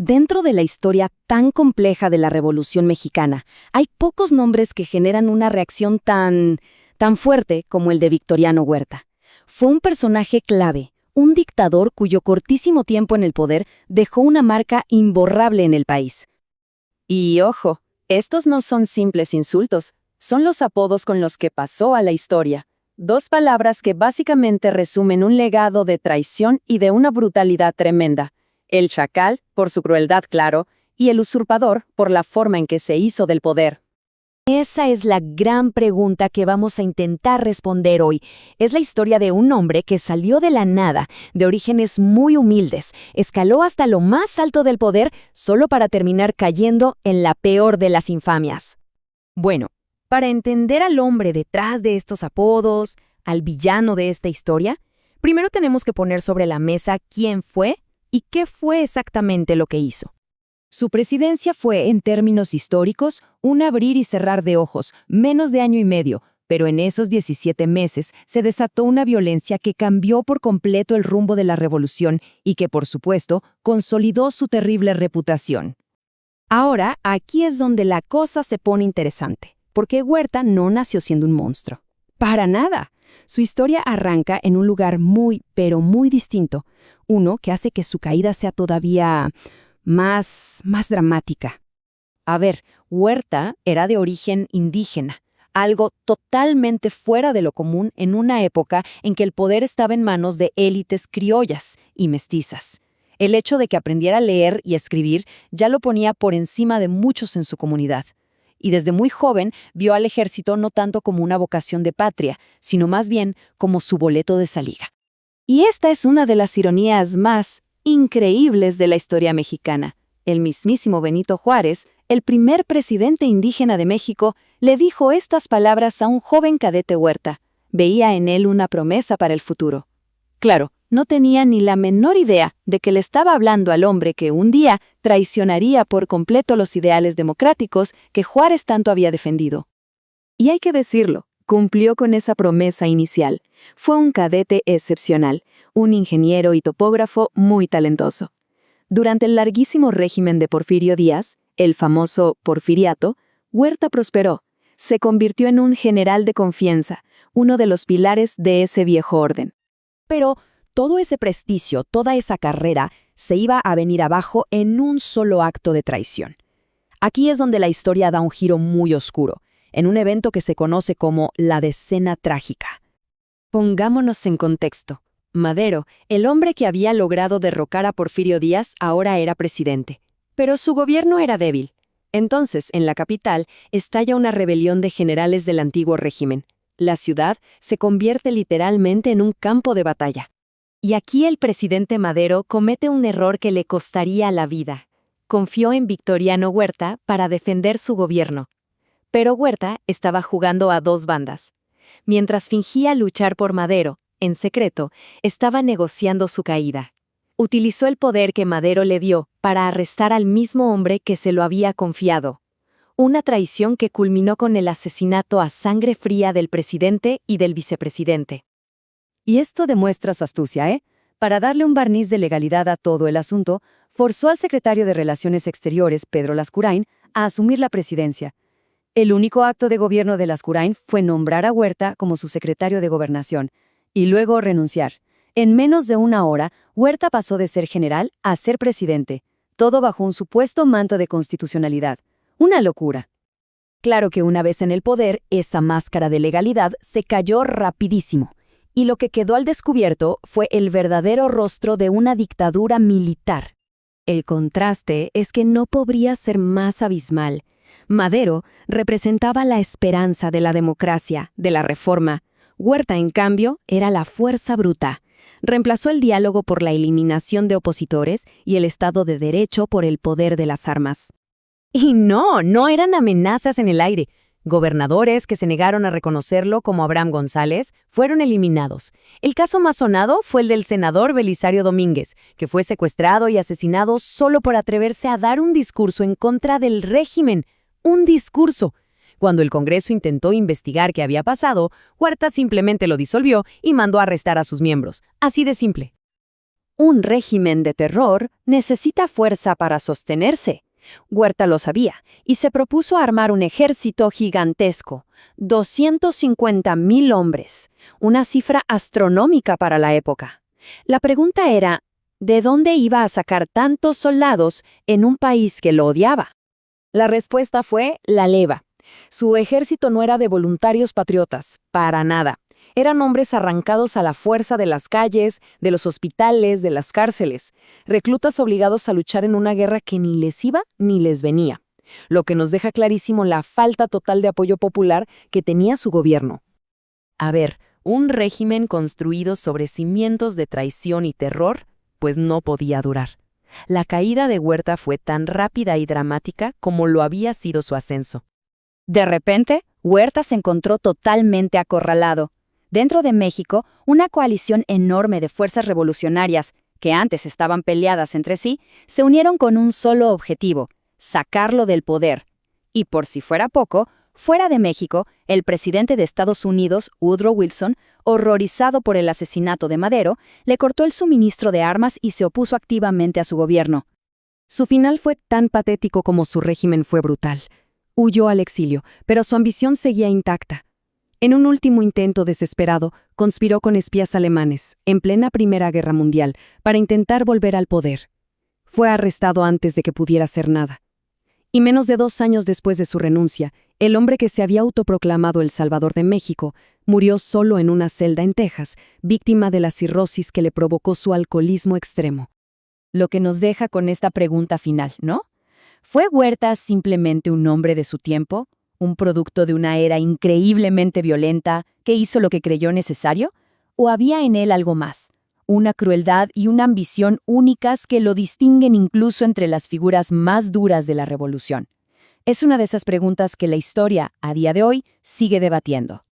Dentro de la historia tan compleja de la Revolución Mexicana, hay pocos nombres que generan una reacción tan fuerte como el de Victoriano Huerta. Fue un personaje clave, un dictador cuyo cortísimo tiempo en el poder dejó una marca imborrable en el país. Y ojo, estos no son simples insultos, son los apodos con los que pasó a la historia. Dos palabras que básicamente resumen un legado de traición y de una brutalidad tremenda. El chacal, por su crueldad, claro, y el usurpador, por la forma en que se hizo del poder. Esa es la gran pregunta que vamos a intentar responder hoy. Es la historia de un hombre que salió de la nada, de orígenes muy humildes, escaló hasta lo más alto del poder solo para terminar cayendo en la peor de las infamias. Bueno, para entender al hombre detrás de estos apodos, al villano de esta historia, primero tenemos que poner sobre la mesa quién fue y qué fue exactamente lo que hizo. Su presidencia fue, en términos históricos, un abrir y cerrar de ojos, menos de año y medio, pero en esos 17 meses se desató una violencia que cambió por completo el rumbo de la revolución y que, por supuesto, consolidó su terrible reputación. Ahora, aquí es donde la cosa se pone interesante, porque Huerta no nació siendo un monstruo. ¡Para nada! Su historia arranca en un lugar muy, pero muy distinto, uno que hace que su caída sea todavía más dramática. A ver, Huerta era de origen indígena, algo totalmente fuera de lo común en una época en que el poder estaba en manos de élites criollas y mestizas. El hecho de que aprendiera a leer y escribir ya lo ponía por encima de muchos en su comunidad. Y desde muy joven vio al ejército no tanto como una vocación de patria, sino más bien como su boleto de salida. Y esta es una de las ironías más increíbles de la historia mexicana. El mismísimo Benito Juárez, el primer presidente indígena de México, le dijo estas palabras a un joven cadete Huerta. Veía en él una promesa para el futuro. Claro, no tenía ni la menor idea de que le estaba hablando al hombre que un día traicionaría por completo los ideales democráticos que Juárez tanto había defendido. Y hay que decirlo, cumplió con esa promesa inicial. Fue un cadete excepcional, un ingeniero y topógrafo muy talentoso. Durante el larguísimo régimen de Porfirio Díaz, el famoso Porfiriato, Huerta prosperó. Se convirtió en un general de confianza, uno de los pilares de ese viejo orden. Pero todo ese prestigio, toda esa carrera, se iba a venir abajo en un solo acto de traición. Aquí es donde la historia da un giro muy oscuro, en un evento que se conoce como la Decena Trágica. Pongámonos en contexto. Madero, el hombre que había logrado derrocar a Porfirio Díaz, ahora era presidente. Pero su gobierno era débil. Entonces, en la capital, estalla una rebelión de generales del antiguo régimen. La ciudad se convierte literalmente en un campo de batalla. Y aquí el presidente Madero comete un error que le costaría la vida. Confió en Victoriano Huerta para defender su gobierno. Pero Huerta estaba jugando a dos bandas. Mientras fingía luchar por Madero, en secreto, estaba negociando su caída. Utilizó el poder que Madero le dio para arrestar al mismo hombre que se lo había confiado. Una traición que culminó con el asesinato a sangre fría del presidente y del vicepresidente. Y esto demuestra su astucia, ¿eh? Para darle un barniz de legalidad a todo el asunto, forzó al secretario de Relaciones Exteriores, Pedro Lascurain, a asumir la presidencia. El único acto de gobierno de Lascurain fue nombrar a Huerta como su secretario de Gobernación, y luego renunciar. En menos de una hora, Huerta pasó de ser general a ser presidente, todo bajo un supuesto manto de constitucionalidad. Una locura. Claro que una vez en el poder, esa máscara de legalidad se cayó rapidísimo, y lo que quedó al descubierto fue el verdadero rostro de una dictadura militar. El contraste es que no podría ser más abismal. Madero representaba la esperanza de la democracia, de la reforma. Huerta, en cambio, era la fuerza bruta. Reemplazó el diálogo por la eliminación de opositores y el Estado de Derecho por el poder de las armas. Y no eran amenazas en el aire. Gobernadores que se negaron a reconocerlo, como Abraham González, fueron eliminados. El caso más sonado fue el del senador Belisario Domínguez, que fue secuestrado y asesinado solo por atreverse a dar un discurso en contra del régimen. ¡Un discurso! Cuando el Congreso intentó investigar qué había pasado, Huerta simplemente lo disolvió y mandó a arrestar a sus miembros. Así de simple. Un régimen de terror necesita fuerza para sostenerse. Huerta lo sabía y se propuso armar un ejército gigantesco, 250,000 hombres, una cifra astronómica para la época. La pregunta era, ¿de dónde iba a sacar tantos soldados en un país que lo odiaba? La respuesta fue la leva. Su ejército no era de voluntarios patriotas, para nada. Eran hombres arrancados a la fuerza de las calles, de los hospitales, de las cárceles, reclutas obligados a luchar en una guerra que ni les iba ni les venía, lo que nos deja clarísimo la falta total de apoyo popular que tenía su gobierno. A ver, un régimen construido sobre cimientos de traición y terror, pues no podía durar. La caída de Huerta fue tan rápida y dramática como lo había sido su ascenso. De repente, Huerta se encontró totalmente acorralado. Dentro de México, una coalición enorme de fuerzas revolucionarias, que antes estaban peleadas entre sí, se unieron con un solo objetivo: sacarlo del poder. Y por si fuera poco, fuera de México, el presidente de Estados Unidos, Woodrow Wilson, horrorizado por el asesinato de Madero, le cortó el suministro de armas y se opuso activamente a su gobierno. Su final fue tan patético como su régimen fue brutal. Huyó al exilio, pero su ambición seguía intacta. En un último intento desesperado, conspiró con espías alemanes, en plena Primera Guerra Mundial, para intentar volver al poder. Fue arrestado antes de que pudiera hacer nada. Y menos de 2 años después de su renuncia, el hombre que se había autoproclamado el Salvador de México murió solo en una celda en Texas, víctima de la cirrosis que le provocó su alcoholismo extremo. Lo que nos deja con esta pregunta final, ¿no? ¿Fue Huerta simplemente un hombre de su tiempo? ¿Un producto de una era increíblemente violenta que hizo lo que creyó necesario? ¿O había en él algo más? Una crueldad y una ambición únicas que lo distinguen incluso entre las figuras más duras de la revolución. Es una de esas preguntas que la historia, a día de hoy, sigue debatiendo.